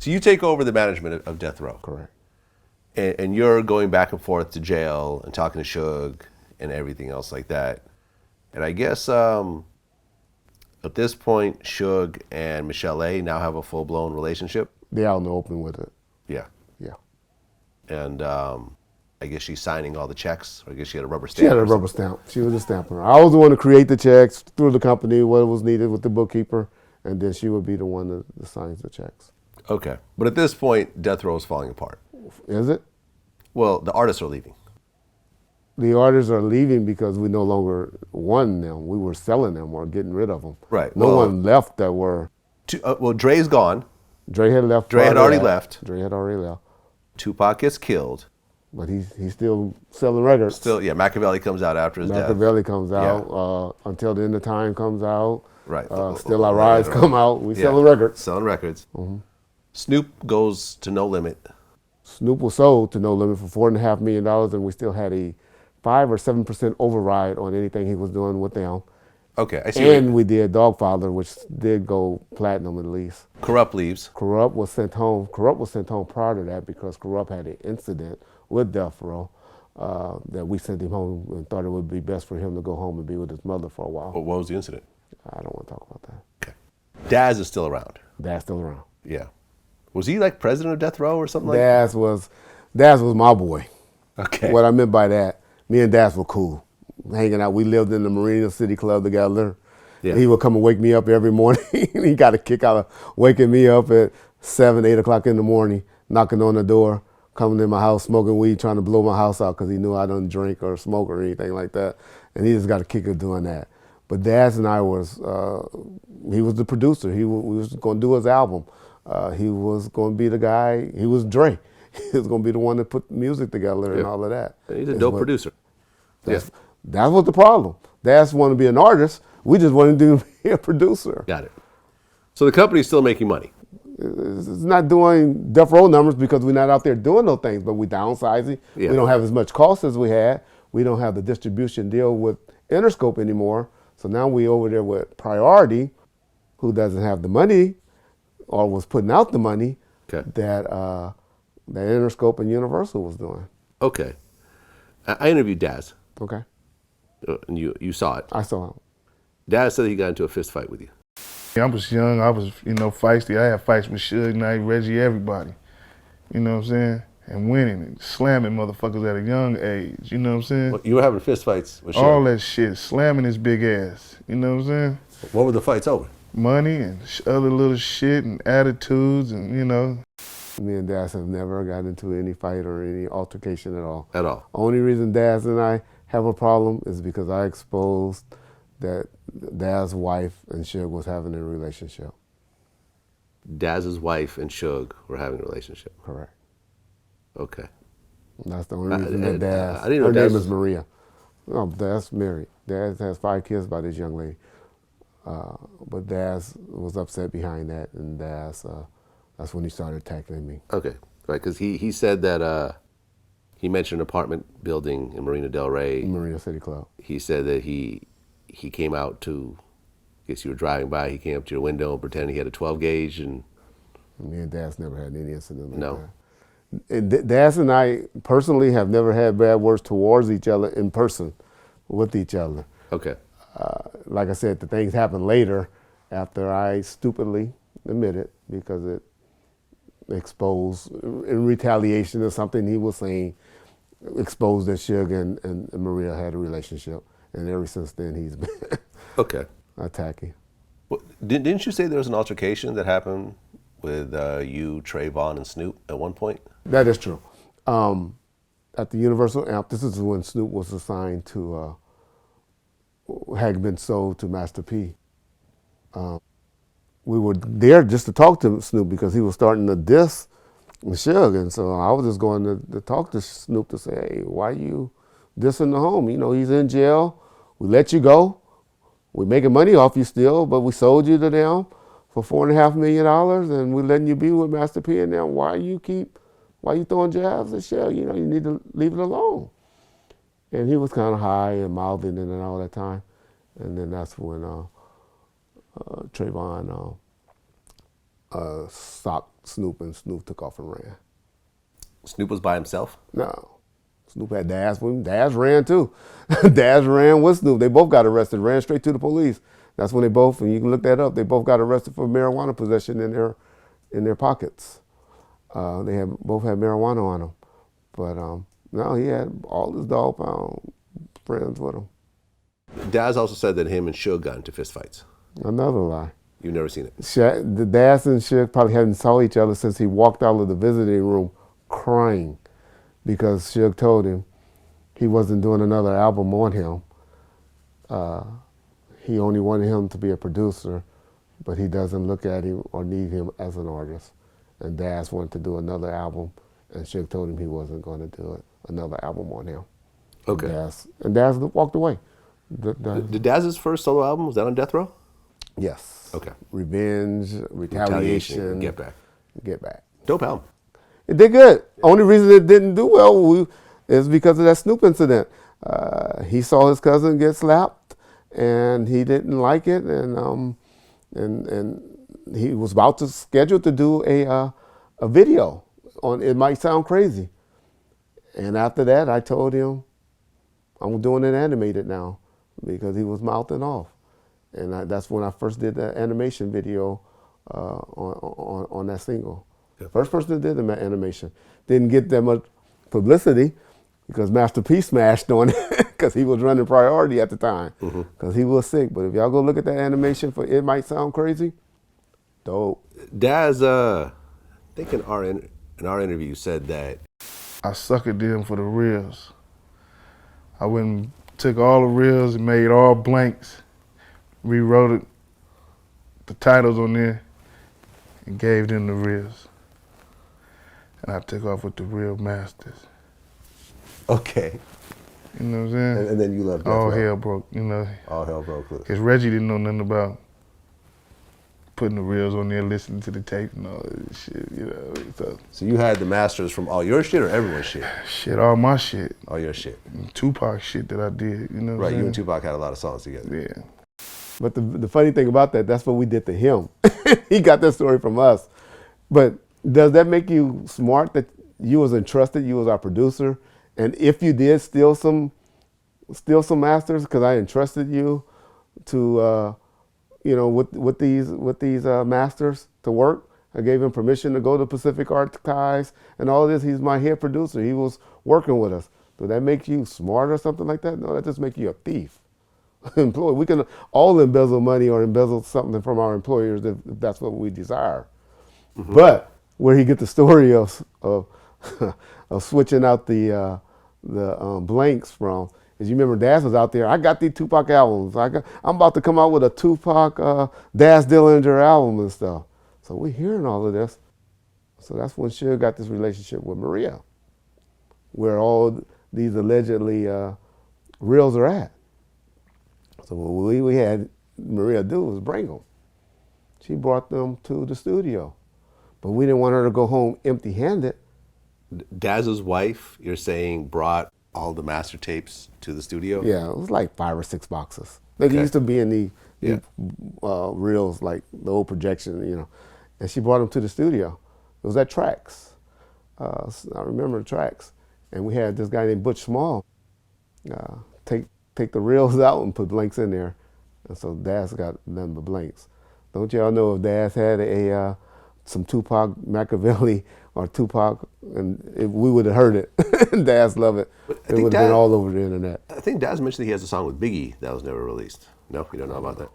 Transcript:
So you take over the management of Death Row. Correct. And you're going back and forth to jail and talking to Suge and everything else like that. And I guess at this point, Suge and Michelle A. now have a full-blown relationship. They're out in the open with it. Yeah. Yeah. And I guess she's signing all the checks, or I guess she had a rubber stamp. She had a rubber stamp. She was a stamper. I was the one to create the checks through the company, what was needed with the bookkeeper, and then she would be the one that signs the checks. Okay. But at this point, Death Row is falling apart. Is it? Well, the artists are leaving. The artists are leaving because we no longer won them. We were selling them or getting rid of them. Right. No one left that were. Well, Dre's gone. Dre had left. Dre had already left. Dre had already left. Tupac gets killed. But he's still selling records. Still, yeah, Machiavelli comes out after his death. Machiavelli comes out. Until the End of Time comes out. Right. Still I Rise come out. We selling records. Selling records. Mm-hmm. Snoop goes to No Limit. Snoop was sold to No Limit for $4.5 million, and we still had a 5 or 7% override on anything he was doing with them. Okay, I see. And we did Dogfather, which did go platinum at least. Corrupt leaves. Corrupt was sent home. Corrupt was sent home prior to that because Corrupt had an incident with Death Row that we sent him home and thought it would be best for him to go home and be with his mother for a while. What was the incident? I don't want to talk about that. Okay. Daz is still around. Daz still around. Yeah. Was he like president of Death Row or something like that? Daz was my boy. Okay. What I meant by that, me and Daz were cool. Hanging out. We lived in the Marina City Club together. Yeah. He would come and wake me up every morning. He got a kick out of waking me up at 7, 8 o'clock in the morning, knocking on the door, coming in my house, smoking weed, trying to blow my house out because he knew I didn't drink or smoke or anything like that. And he just got a kick of doing that. But Daz and I he was the producer. We was going to do his album. He was going to be the guy. He was Dre. He was going to be the one that put music together and all of that. He's a dope producer. That was the problem. Daz wanted to be an artist. We just wanted to be a producer. Got it. So the company's still making money. It's not doing Death Row numbers because we're not out there doing those things, but we downsizing. Yeah. We don't have as much cost as we had. We don't have the distribution deal with Interscope anymore. So now we over there with Priority, who doesn't have the money or was putting out the money that Interscope and Universal was doing. Okay. I interviewed Daz. Okay. And you saw it. I saw it. Daz said he got into a fist fight with you. I was young, I was, feisty. I had fights with Suge Knight, Reggie, everybody. You know what I'm saying? And winning and slamming motherfuckers at a young age. You know what I'm saying? Well, you were having fist fights with Suge? All that shit, slamming his big ass. You know what I'm saying? What were the fights over? Money and other little shit and attitudes and, Me and Daz have never got into any fight or any altercation at all. At all? Only reason Daz and I have a problem is because I exposed that Daz's wife and Suge was having a relationship. Daz's wife and Suge were having a relationship? Correct. Okay. That's the only reason that Daz, I didn't know her Daz name is Maria. No, Daz married. Daz has 5 kids by this young lady. But Daz was upset behind that, and Daz, that's when he started tackling me. Okay, right, because he said that he mentioned an apartment building in Marina Del Rey. Marina City Club. He said that he came out to, I guess you were driving by, he came up to your window and pretended he had a 12 gauge and... Me and Daz never had any incident like that. And Daz and I personally have never had bad words towards each other in person with each other. Okay. Like I said, the things happened later after I stupidly admitted because it exposed, in retaliation of something he was saying, exposed that Suge and Maria had a relationship. And ever since then, he's been attacking. Well, didn't you say there was an altercation that happened with you, Trayvon, and Snoop at one point? That is true. At the Universal Amp, this is when Snoop was assigned to, had been sold to Master P. We were there just to talk to Snoop because he was starting to diss Suge. And so I was just going to talk to Snoop to say, hey, why you dissing the homie? He's in jail. We let you go. We're making money off you still, but we sold you to them for $4.5 million, and we're letting you be with Master P and them. Why you throwing jabs at Suge? You need to leave it alone. And he was kind of high and mouthing it and all that time. And then that's when Trayvon stopped Snoop, and Snoop took off and ran. Snoop was by himself? No. Snoop had Daz with him. Daz ran too. Daz ran with Snoop. They both got arrested, ran straight to the police. That's when they both, and you can look that up, they both got arrested for marijuana possession in their pockets. They both had marijuana on them. But no, he had all his dog pound friends with him. Daz also said that him and Suge got into fistfights. Another lie. You've never seen it? The Daz and Suge probably hadn't saw each other since he walked out of the visiting room crying because Suge told him he wasn't doing another album on him. He only wanted him to be a producer, but he doesn't look at him or need him as an artist. And Daz wanted to do another album, and Suge told him he wasn't going to do another album on him. Okay. And Daz walked away. Did Daz's first solo album, was that on Death Row? Yes. Okay. Revenge, Retaliation. Get Back. Get Back. Dope album. It did good. Only reason it didn't do well is because of that Snoop incident. He saw his cousin get slapped, and he didn't like it, and he was about to schedule to do a video on It Might Sound Crazy. And after that, I told him, I'm doing it animated now, because he was mouthing off. And that's when I first did the animation video on that single. Yep. First person that did the animation. Didn't get that much publicity because Master P smashed on it because he was running Priority at the time because he was sick. But if y'all go look at that animation for It Might Sound Crazy, dope. Daz, I think in our interview you said that I suckered them for the reels. I went and took all the reels and made all blanks, rewrote it, the titles on there, and gave them the reels. And I took off with the real masters. okay, You know what I'm saying? and then you left. All hell broke, you know. All hell broke loose. Because Reggie didn't know nothing about putting the reels on there, listening to the tape and all that shit, you know. So you had the masters from all your shit or everyone's shit? Shit, all my shit. All your shit. Tupac shit that I did, you know what I'm Right, saying? you and Tupac had a lot of songs together. Yeah. But the funny thing about that's what we did to him. He got that story from us. But does that make you smart that you was entrusted, you was our producer, and if you did steal some masters, because I entrusted you to, with these masters to work, I gave him permission to go to Pacific Archives and all of this. He's my head producer. He was working with us. Does that make you smart or something like that? No, that just makes you a thief. Employee. We can all embezzle money or embezzle something from our employers if that's what we desire. But where he get the story of switching out the blanks from is, you remember Daz was out there. I got these Tupac albums. I'm about to come out with a Tupac Daz Dillinger album and stuff. So we're hearing all of this. So that's when Suge got this relationship with Maria, where all these allegedly reels are at. So what we had Maria do was bring them. She brought them to the studio. But we didn't want her to go home empty-handed. Daz's wife, you're saying, brought all the master tapes to the studio? Yeah, it was like 5 or 6 boxes. They used to be in the reels, like the old projection, you know. And she brought them to the studio. It was at Trax. I remember Trax. And we had this guy named Butch Small take the reels out and put blanks in there. And so Daz got none but blanks. Don't y'all know if Daz had some Tupac Machiavelli or Tupac, and we would have heard it. Daz loved it. It would have been all over the internet. I think Daz mentioned he has a song with Biggie that was never released. No, you don't know about that?